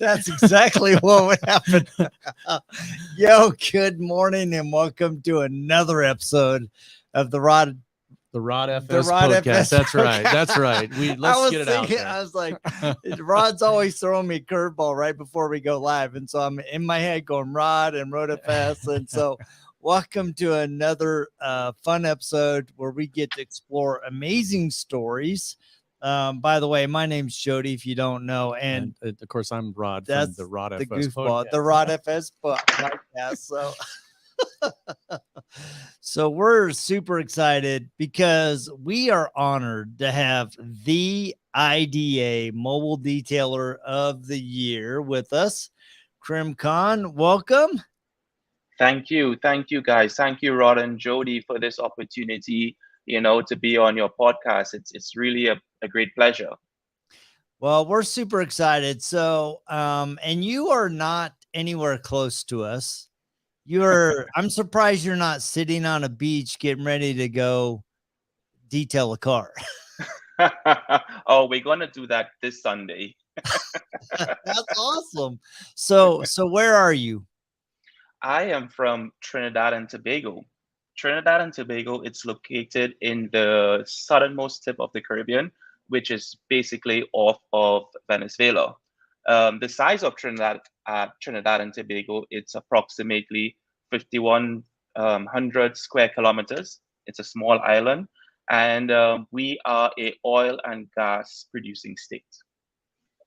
That's exactly what would happen. Yo, good morning and welcome to another episode of the RoadFS Podcast. That's right. That's right. Let's get it out there. I was like, Rod's always throwing me a curveball right before we go live. And so I'm in my head going Rod and RoadFS. And so welcome to another fun episode where we get to explore amazing stories. By the way, my name's Jody, if you don't know. And of course, I'm Rod from the RoadFS the goofball, the RoadFS Podcast. So we're super excited because we are honored to have the IDA Mobile Detailer of the Year with us. Karim Khan, welcome. Thank you. Thank you, guys. Thank you, Rod and Jody, for this opportunity, to be on your podcast. It's really a great pleasure. Well, we're super excited. So, and you are not anywhere close to us. I'm surprised you're not sitting on a beach getting ready to go detail a car. Oh, we're going to do that this Sunday. That's awesome. So where are you? I am from Trinidad and Tobago. Trinidad and Tobago, it's located in the southernmost tip of the Caribbean, which is basically off of Venezuela. The size of Trinidad and Tobago, it's approximately 5,100 square kilometers. It's a small island, and we are a oil and gas producing state.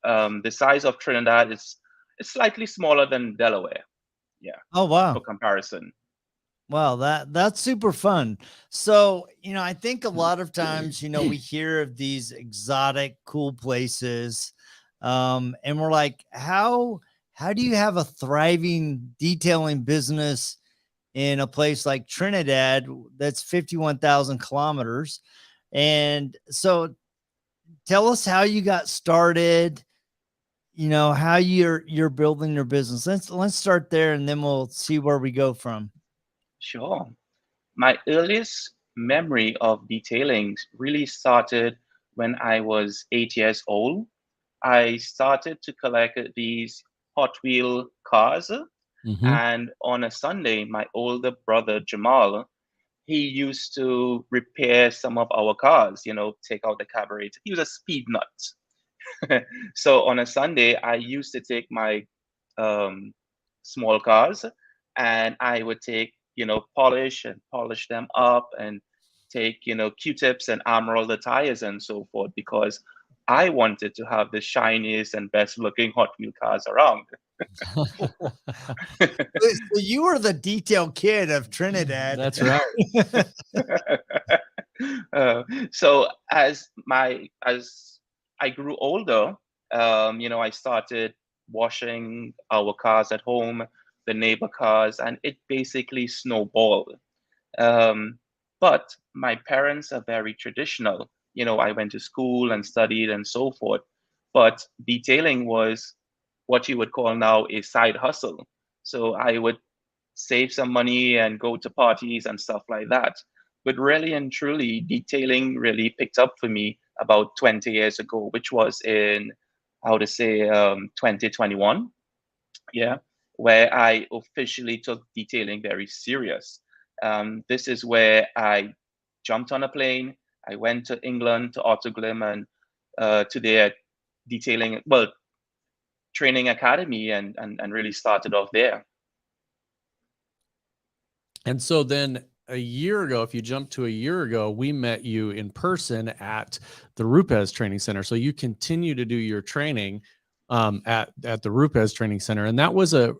The size of Trinidad is slightly smaller than Delaware. Yeah. Oh, wow. For comparison. Wow, that's super fun. So, I think a lot of times, we hear of these exotic, cool places. And we're like, how do you have a thriving detailing business in a place like Trinidad that's 51,000 kilometers? And so tell us how you got started, how you're building your business. Let's start there and then we'll see where we go from. Sure. My earliest memory of detailing really started when I was 8 years old. I started to collect these Hot Wheel cars. Mm-hmm. And on a Sunday, my older brother, Jamal, he used to repair some of our cars, take out the carburetor. He was a speed nut. So on a Sunday, I used to take my small cars and I would take, polish them up and take, Q-tips and armor all the tires and so forth, because I wanted to have the shiniest and best looking Hot Wheel cars around. So you were the detail kid of Trinidad. That's right. So as I grew older, I started washing our cars at home, the neighbor cars, and it basically snowballed. But my parents are very traditional. I went to school and studied and so forth, but detailing was what you would call now a side hustle. So I would save some money and go to parties and stuff like that. But really and truly, detailing really picked up for me about 20 years ago, which was in, 2021. Yeah, where I officially took detailing very serious. This is where I jumped on a plane. I went to England, to Autoglim, and to their training academy, and really started off there. And so then a year ago, if you jump to a year ago, we met you in person at the RoadFS Training Center. So you continue to do your training at the RoadFS Training Center, and that was that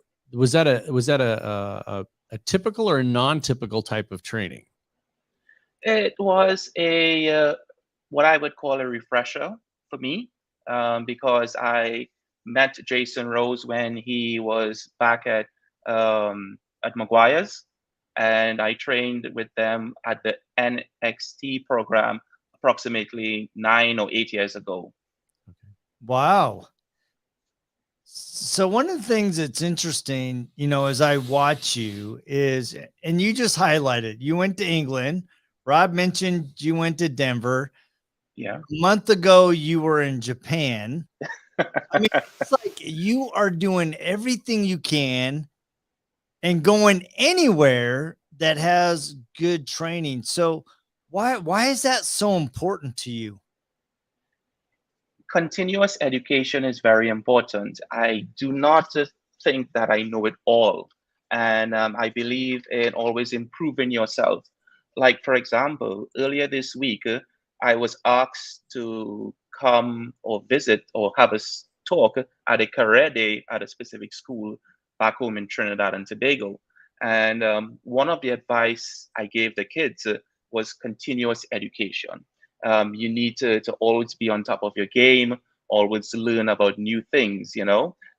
a typical or a non-typical type of training? It was a what I would call a refresher for me, because I met Jason Rose when he was back at Maguire's, and I trained with them at the NXT program approximately 9 or 8 years ago. Wow. So one of the things that's interesting, as I watch you is, and you just highlighted, you went to England. Rob mentioned you went to Denver. Yeah. A month ago, you were in Japan. I mean, it's like you are doing everything you can and going anywhere that has good training. So why is that so important to you? Continuous education is very important. I do not think that I know it all. And I believe in always improving yourself. Like, for example, earlier this week, I was asked to come or visit or have a talk at a career day at a specific school back home in Trinidad and Tobago. And one of the advice I gave the kids was continuous education. You need to always be on top of your game, always learn about new things,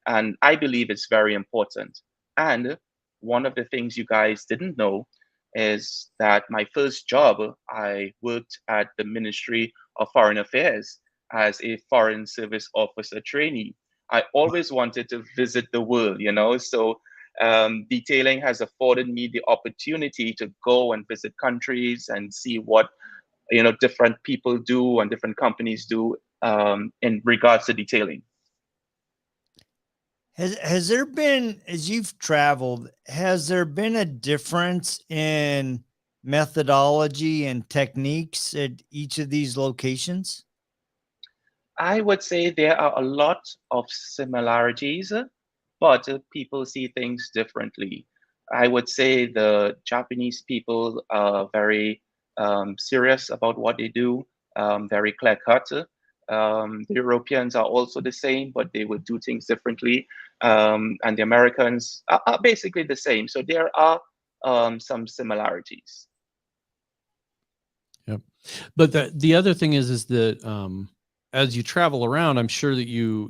and I believe it's very important. And one of the things you guys didn't know is that my first job, I worked at the Ministry of Foreign Affairs as a Foreign Service Officer trainee. I always wanted to visit the world, so detailing has afforded me the opportunity to go and visit countries and see what different people do and different companies do in regards to detailing. Has there been, as you've traveled, has there been a difference in methodology and techniques at each of these locations? I would say there are a lot of similarities, but people see things differently. I would say the Japanese people are very serious about what they do, very clear cut. The Europeans are also the same, but they would do things differently. And the Americans are basically the same. So there are some similarities. Yep. But the other thing is that as you travel around, I'm sure that you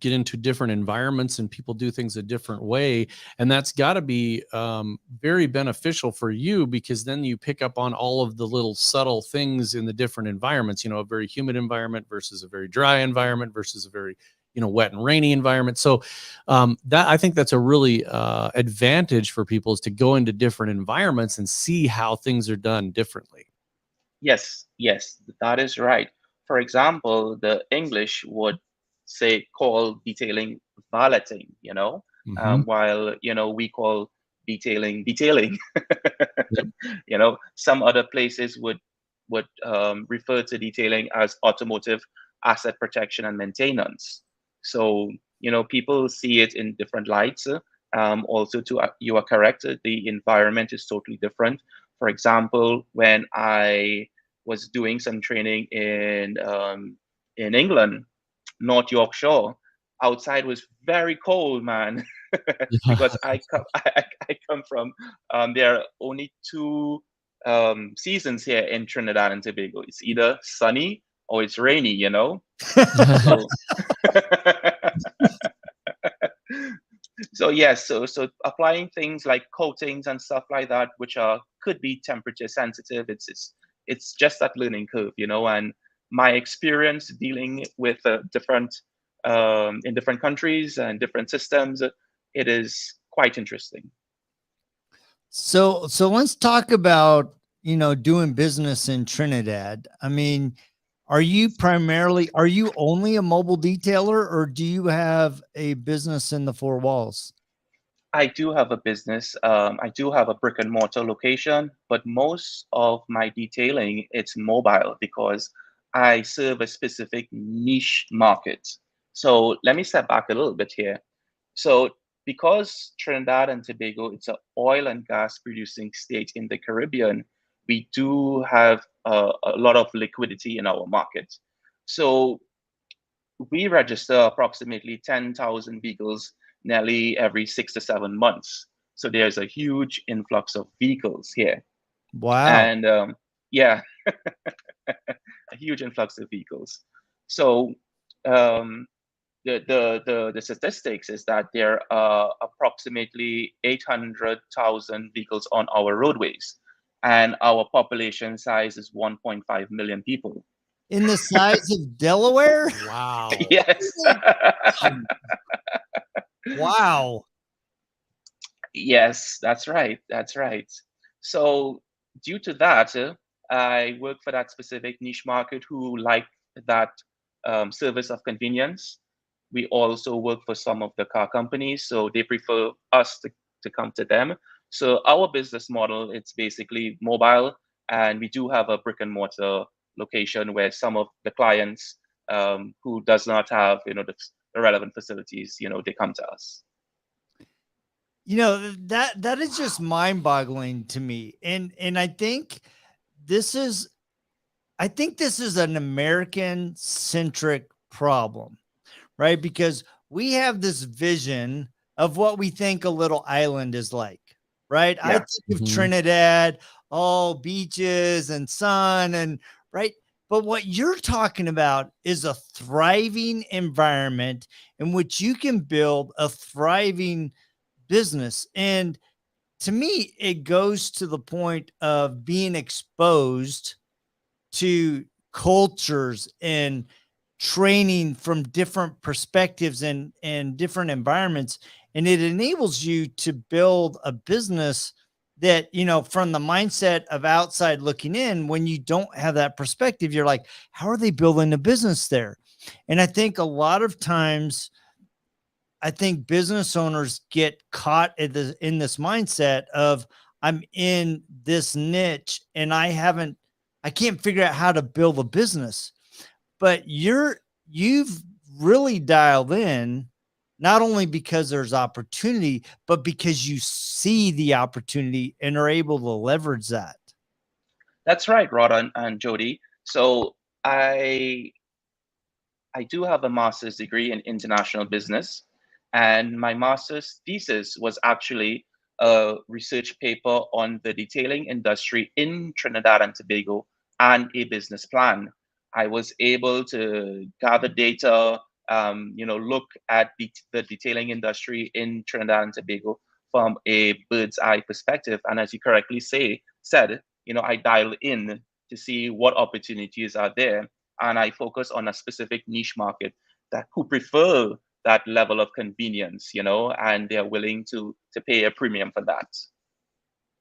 get into different environments and people do things a different way, and that's got to be very beneficial for you, because then you pick up on all of the little subtle things in the different environments. A very humid environment versus a very dry environment versus a very wet and rainy environment. So that, I think that's a really advantage for people, is to go into different environments and see how things are done differently. Yes, that is right. For example, the English would say call detailing valeting, Mhm. while we call detailing. Yep. Some other places would refer to detailing as automotive asset protection and maintenance. So people see it in different lights. Also, you are correct. The environment is totally different. For example, when I was doing some training in England, North Yorkshire, outside was very cold, man. Because I come from there are only two seasons here in Trinidad and Tobago. It's either sunny or it's rainy. So so yes, so applying things like coatings and stuff like that, which could be temperature sensitive. It's just that learning curve, and my experience dealing with different in different countries and different systems, it is quite interesting. So let's talk about, doing business in Trinidad. I mean, are you only a mobile detailer, or do you have a business in the four walls? I do have a business. I do have a brick and mortar location, but most of my detailing, it's mobile because I serve a specific niche market. So let me step back a little bit here. So because Trinidad and Tobago, it's an oil and gas producing state in the Caribbean, we do have a lot of liquidity in our market. So we register approximately 10,000 vehicles nearly every 6 to 7 months. So there's a huge influx of vehicles here. Wow. And yeah, a huge influx of vehicles. So um, the statistics is that there are approximately 800,000 vehicles on our roadways, and our population size is 1.5 million people. In the size of Delaware? Wow. Yes. Wow. Yes, that's right. That's right. So due to that, I work for that specific niche market who like that service of convenience. We also work for some of the car companies, so they prefer us to come to them. So our business model, it's basically mobile, and we do have a brick and mortar location where some of the clients who does not have, the relevant facilities, they come to us. That is just mind-boggling to me. And this is I think this is an American centric problem, right? Because we have this vision of what we think a little island is like, right? I Yeah. think of Mhm. Trinidad, all beaches and sun, and right. But what you're talking about is a thriving environment in which you can build a thriving business. And to me, it goes to the point of being exposed to cultures and training from different perspectives and different environments, and it enables you to build a business that, from the mindset of outside looking in, when you don't have that perspective, you're like, how are they building a business there? And I think a lot of times, I think business owners get caught in this mindset of, I'm in this niche and I can't figure out how to build a business. But you've really dialed in, not only because there's opportunity, but because you see the opportunity and are able to leverage that. That's right, Rod and Jody. So I I do have a master's degree in international business, and my master's thesis was actually a research paper on the detailing industry in Trinidad and Tobago and a business plan. I was able to gather data, look at the detailing industry in Trinidad and Tobago from a bird's eye perspective. And as you correctly said, I dial in to see what opportunities are there, and I focus on a specific niche market that who prefer that level of convenience, and they're willing to pay a premium for that.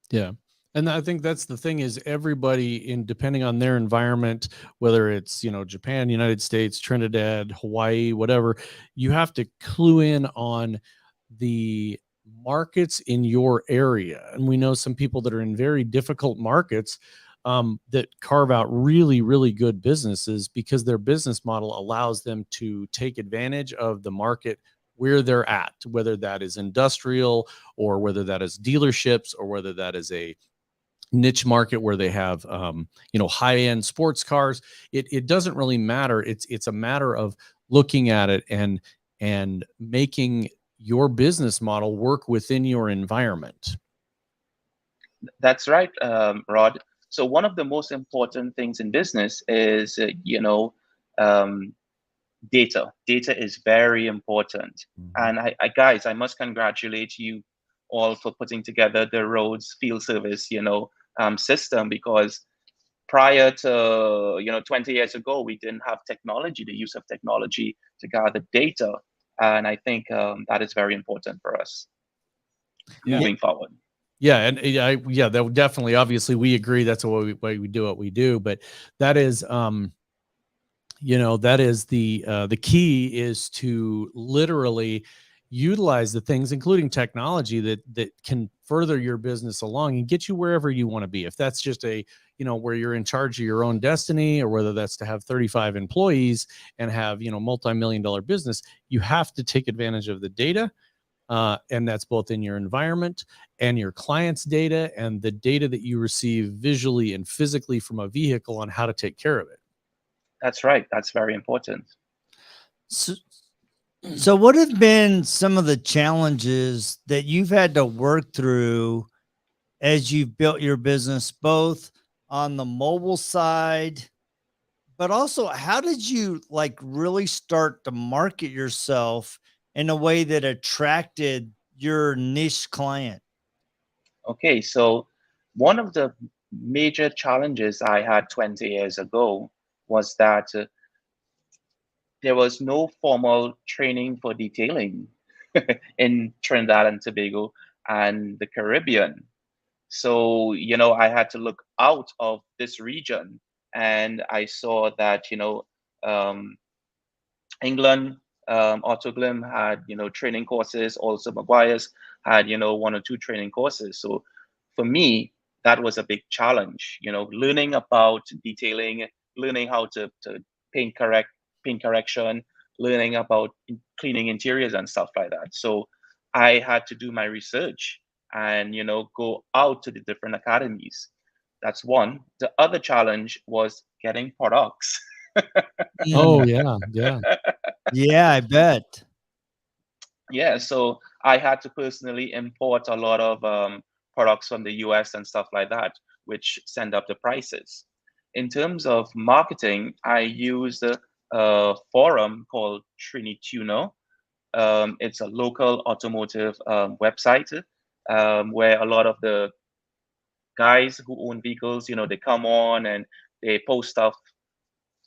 Yeah. And I think that's the thing is everybody in depending on their environment, whether it's, Japan, United States, Trinidad, Hawaii, whatever, you have to clue in on the markets in your area. And we know some people that are in very difficult markets that carve out really, really good businesses because their business model allows them to take advantage of the market where they're at, whether that is industrial or whether that is dealerships or whether that is a niche market where they have high end sports cars. It doesn't really matter. It's a matter of looking at it and making your business model work within your environment. That's right, Rod. So one of the most important things in business is, um, data. Data is very important. Mhm. And guys, I must congratulate you all for putting together the roads field service, system, because prior to 20 years ago, we didn't have technology, the use of technology to gather data, and I think that is very important for us Yeah. moving forward. Yeah, and that would definitely. Obviously, we agree that's why we do what we do. But that is, that is the key is to literally utilize the things, including technology, that can further your business along and get you wherever you want to be. If that's just where you're in charge of your own destiny, or whether that's to have 35 employees and have multi-million dollar business, you have to take advantage of the data. And that's both in your environment and your client's data and the data that you receive visually and physically from a vehicle on how to take care of it. That's right. That's very important. So, so what have been some of the challenges that you've had to work through as you've built your business, both on the mobile side, but also how did you like really start to market yourself in a way that attracted your niche client? Okay, so one of the major challenges I had 20 years ago was that there was no formal training for detailing in Trinidad and Tobago and the Caribbean. So, I had to look out of this region, and I saw that, um, England Autoglim had, training courses. Also, Maguire's had, one or two training courses. So for me, that was a big challenge, learning about detailing, learning how to paint correct, paint correction, learning about cleaning interiors and stuff like that. So I had to do my research and, go out to the different academies. That's one. The other challenge was getting products. Oh Mm, yeah, yeah. yeah, I bet. Yeah, so I had to personally import a lot of products from the US and stuff like that, which send up the prices. In terms of marketing, I used a forum called Trinituno. It's a local automotive website where a lot of the guys who own vehicles, they come on and they post stuff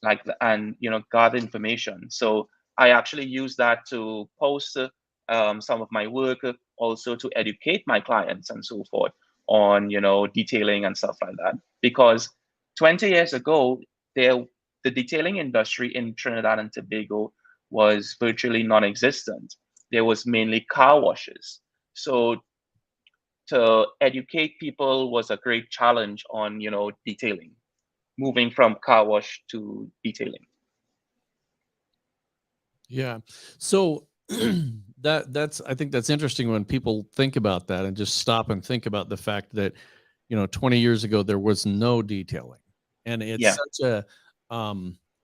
like and gather information. So I actually use that to post some of my work, also to educate my clients and so forth on detailing and stuff like that. Because 20 years ago, there the detailing industry in Trinidad and Tobago was virtually non-existent. There was mainly car washes. So to educate people was a great challenge on detailing, moving from car wash to detailing. Yeah. So that's I think that's interesting when people think about that and just stop and think about the fact that 20 years ago there was no detailing, and it's Yeah. such a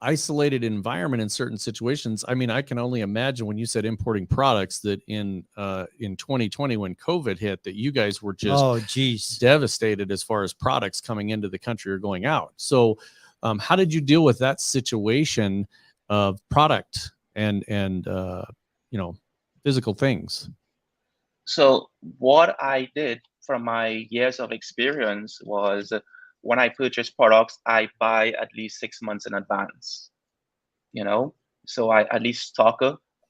isolated environment in certain situations. I mean, I can only imagine when you said importing products that in 2020 when COVID hit, that you guys were just Oh, geez. devastated as far as products coming into the country or going out. So how did you deal with that situation of product and physical things? So what I did from my years of experience was when I purchase products, I buy at least 6 months in advance. You know, so I at least stock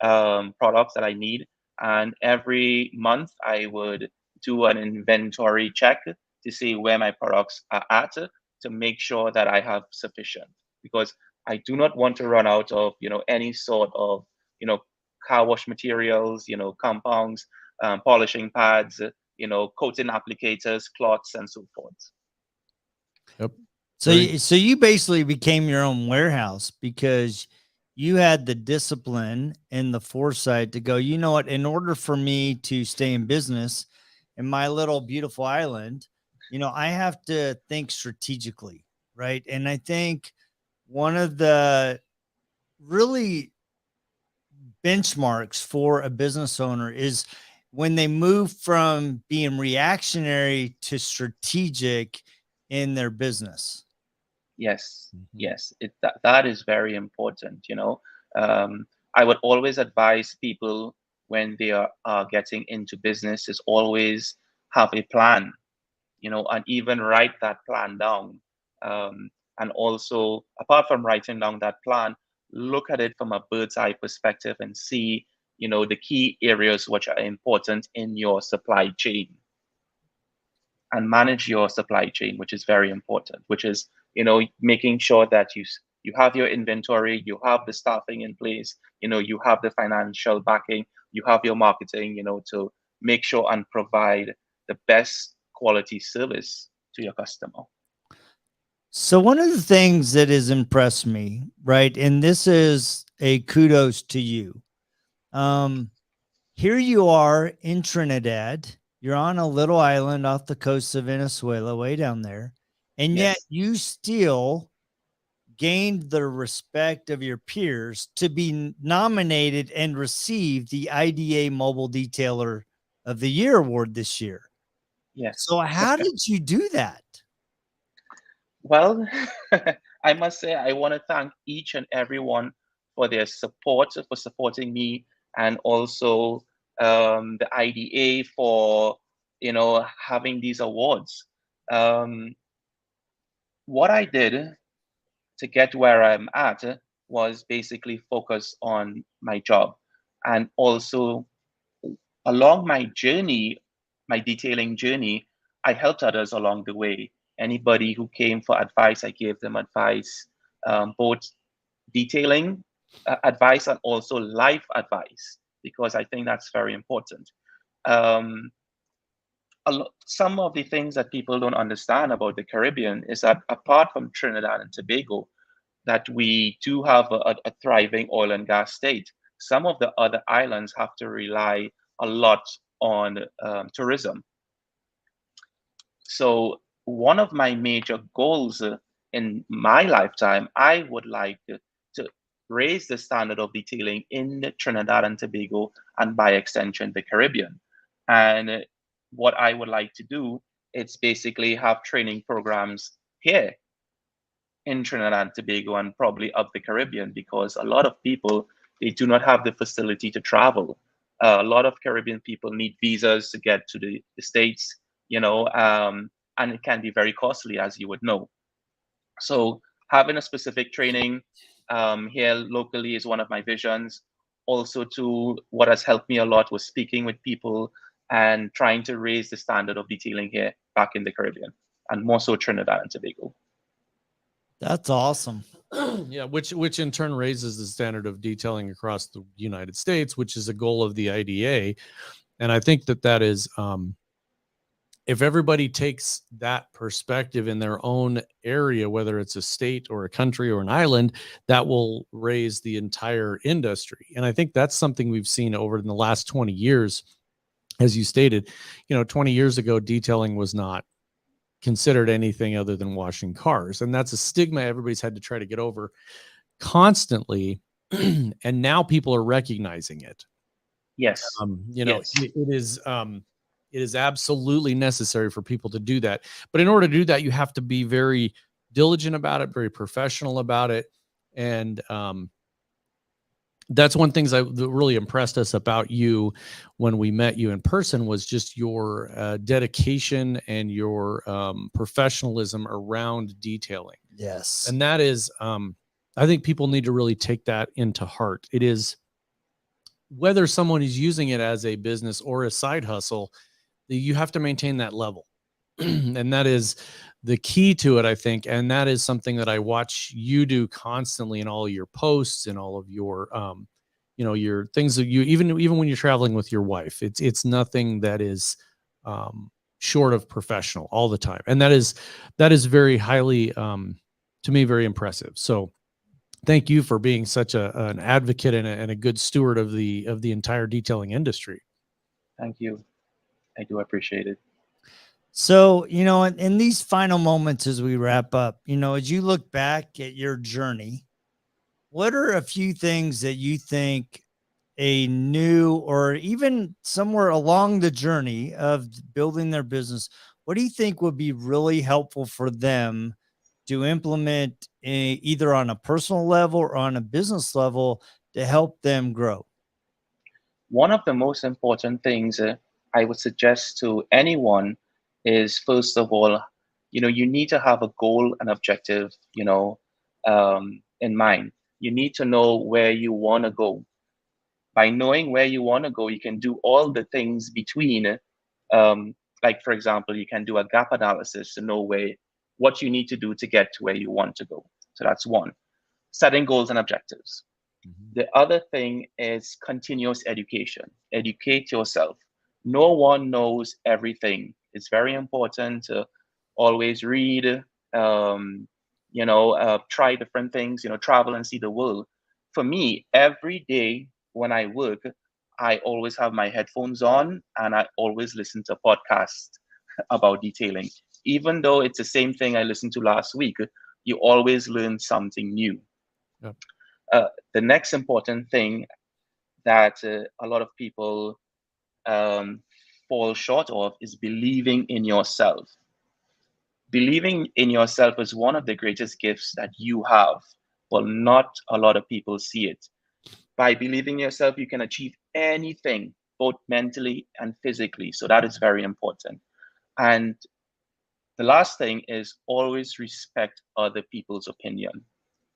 products that I need, and every month I would do an inventory check to see where my products are at to make sure that I have sufficient, because I do not want to run out of any sort of you know car wash materials, compounds, polishing pads, coating applicators, cloths, and so forth. Yep. So, so you basically became your own warehouse because you had the discipline and the foresight to go, you know what, in order for me to stay in business in my little beautiful island, I have to think strategically, right? And I think one of the really benchmarks for a business owner is when they move from being reactionary to strategic in their business. Yes, Mhm. yes, that is very important. I would always advise people when they are getting into business is always have a plan, and even write that plan down. And also, apart from writing down that plan, look at it from a bird's eye perspective and see, the key areas which are important in your supply chain, and manage your supply chain, which is very important, which is, making sure that you have your inventory, you have the staffing in place, you have the financial backing, you have your marketing, to make sure and provide the best quality service to your customer. So one of the things that has impressed me, right, and this is a kudos to you. Um, Here you are in Trinidad. You're on a little island off the coast of Venezuela, way down there, and yet Yes, you still gained the respect of your peers to be nominated and receive the IDA Mobile Detailer of the Year award this year. yes. So how did you do that? Well, I must say, I want to thank each and everyone for their support, for supporting me, and also the IDA for having these awards. Um, what I did to get where I'm at was basically focus on my job, and also along my journey, my detailing journey, I helped others along the way. Anybody who came for advice, I gave them advice, both detailing advice and also life advice, because I think that's very important. Um, some of the things that people don't understand about the Caribbean is that apart from Trinidad and Tobago, that we do have a thriving oil and gas state, some of the other islands have to rely a lot on tourism. So one of my major goals in my lifetime, I would like to raise the standard of detailing in Trinidad and Tobago, and by extension, the Caribbean. And what I would like to do is basically have training programs here in Trinidad and Tobago and probably up the Caribbean, because a lot of people, they do not have the facility to travel. A lot of Caribbean people need visas to get to the States, and it can be very costly, as you would know. So having a specific training here locally is one of my visions. Also, to what has helped me a lot was speaking with people and trying to raise the standard of detailing here back in the Caribbean, and more so Trinidad and Tobago. That's awesome. Yeah, which in turn raises the standard of detailing across the United States, which is a goal of the IDA. And I think that is, if everybody takes that perspective in their own area, whether it's a state or a country or an island, that will raise the entire industry. And I think that's something we've seen over in the last 20 years. As you stated, 20 years ago, detailing was not considered anything other than washing cars. And that's a stigma everybody's had to try to get over constantly. And now people are recognizing it. Yes. Yes. It is absolutely necessary for people to do that. But in order to do that, you have to be very diligent about it, very professional about it. And that's one thing that really impressed us about you when we met you in person, was just your dedication and your professionalism around detailing. Yes. And that is, I think people need to really take that into heart. It is, whether someone is using it as a business or a side hustle, you have to maintain that level. And that is the key to it, I think. And that is something that I watch you do constantly in all of your posts and all of your, your things that you, even when you're traveling with your wife, it's nothing that is short of professional all the time. And that is very highly, to me, very impressive. So thank you for being such an advocate and a good steward of the entire detailing industry. Thank you. I do appreciate it. So, in these final moments as we wrap up, as you look back at your journey, what are a few things that you think a new, or even somewhere along the journey of building their business, what do you think would be really helpful for them to implement either on a personal level or on a business level to help them grow? One of the most important things I would suggest to anyone is, first of all, you need to have a goal and objective, in mind. You need to know where you want to go. By knowing where you want to go, you can do all the things between. Like, for example, you can do a gap analysis to know what you need to do to get to where you want to go. So that's one. Setting goals and objectives. Mm-hmm. The other thing is continuous education. Educate yourself. No one knows everything. It's very important to always read, try different things, travel and see the world. For me, every day when I work, I always have my headphones on and I always listen to podcasts about detailing. Even though it's the same thing I listened to last week, you always learn something new. Yep. The next important thing that a lot of people fall short of is believing in yourself. Believing in yourself is one of the greatest gifts that you have, but not a lot of people see it. By believing in yourself, you can achieve anything, both mentally and physically. So that is very important. And the last thing is always respect other people's opinion.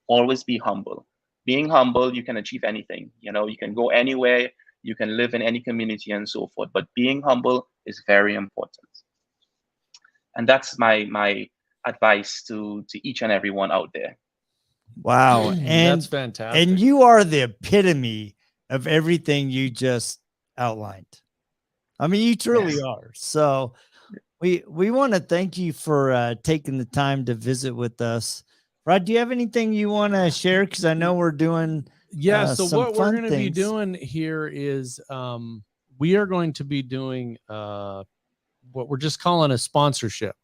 Always be humble. Being humble, you can achieve anything. You can go anywhere, you can live in any community and so forth. But being humble is very important. And that's my advice to each and everyone out there. Wow. That's And fantastic. you are the epitome of everything you just outlined. I mean, you truly Yes. are. So we want to thank you for taking the time to visit with us. Rod, do you have anything you want to share? Because I know we're doing Yeah. So some what we're fun going to be things. doing here is we are going to be doing what we're just calling a sponsorship.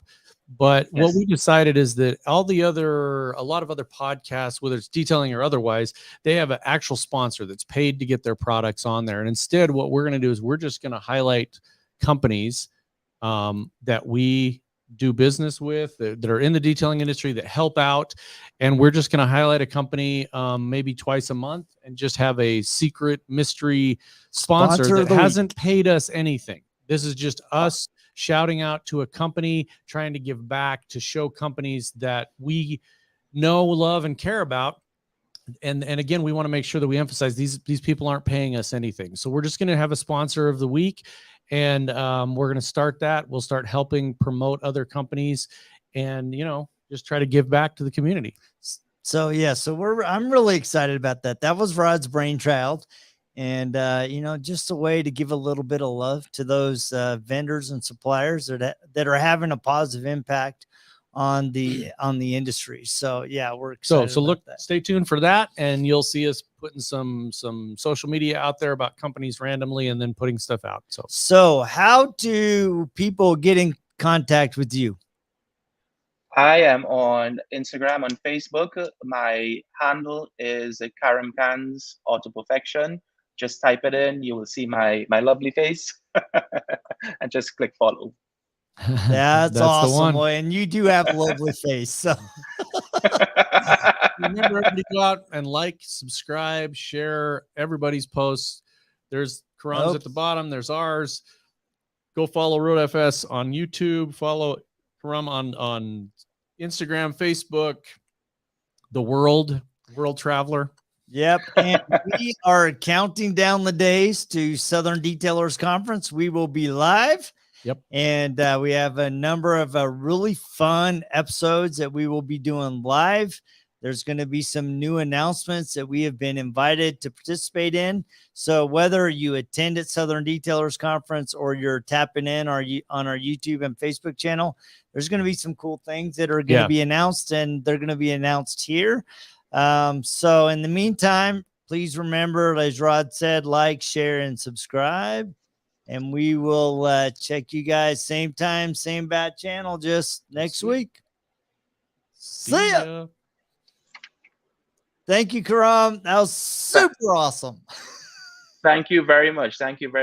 But what Yes. we decided is that a lot of other podcasts, whether it's detailing or otherwise, they have an actual sponsor that's paid to get their products on there. And instead, what we're going to do is we're just going to highlight companies that we do business with that are in the detailing industry that help out. And we're just going to highlight a company maybe twice a month and just have a secret mystery sponsor Sponsor of that the hasn't paid us anything. This is just us shouting out to a company, trying to give back, to show companies that we know, love, and care about. And again, we want to make sure that we emphasize these people aren't paying us anything. So we're just going to have a sponsor of the week, and we're going to start that. We'll start helping promote other companies, and just try to give back to the community. So yeah, I'm really excited about that. That was Rod's brainchild. And just a way to give a little bit of love to those vendors and suppliers that are having a positive impact on the industry. So yeah, we're excited. So look, that. stay tuned for that, and you'll see us putting some social media out there about companies randomly, and then putting stuff out. So how do people get in contact with you? I am on Instagram, on Facebook. My handle is Karim Khan's Auto Perfection. Just type it in. You will see my lovely face and just click follow. That's awesome. The one. Boy, and you do have a lovely face. So remember, everybody go out and like, subscribe, share everybody's posts. There's Karam's at the bottom. There's ours. Go follow RoadFS on YouTube. Follow Karam on Instagram, Facebook, the World Traveler. Yep. And we are counting down the days to Southern Detailers Conference. We will be live. Yep. And we have a number of really fun episodes that we will be doing live. There's going to be some new announcements that we have been invited to participate in. So whether you attend at Southern Detailers Conference or you're tapping in on our YouTube and Facebook channel, there's going to be some cool things that are going to be announced, and they're going to be announced here. So in the meantime, please remember, as Rod said, like, share, and subscribe. And we will check you guys same time, same bat channel, just next week. See ya. Thank you, Karam. That was super awesome. Thank you very much. Thank you very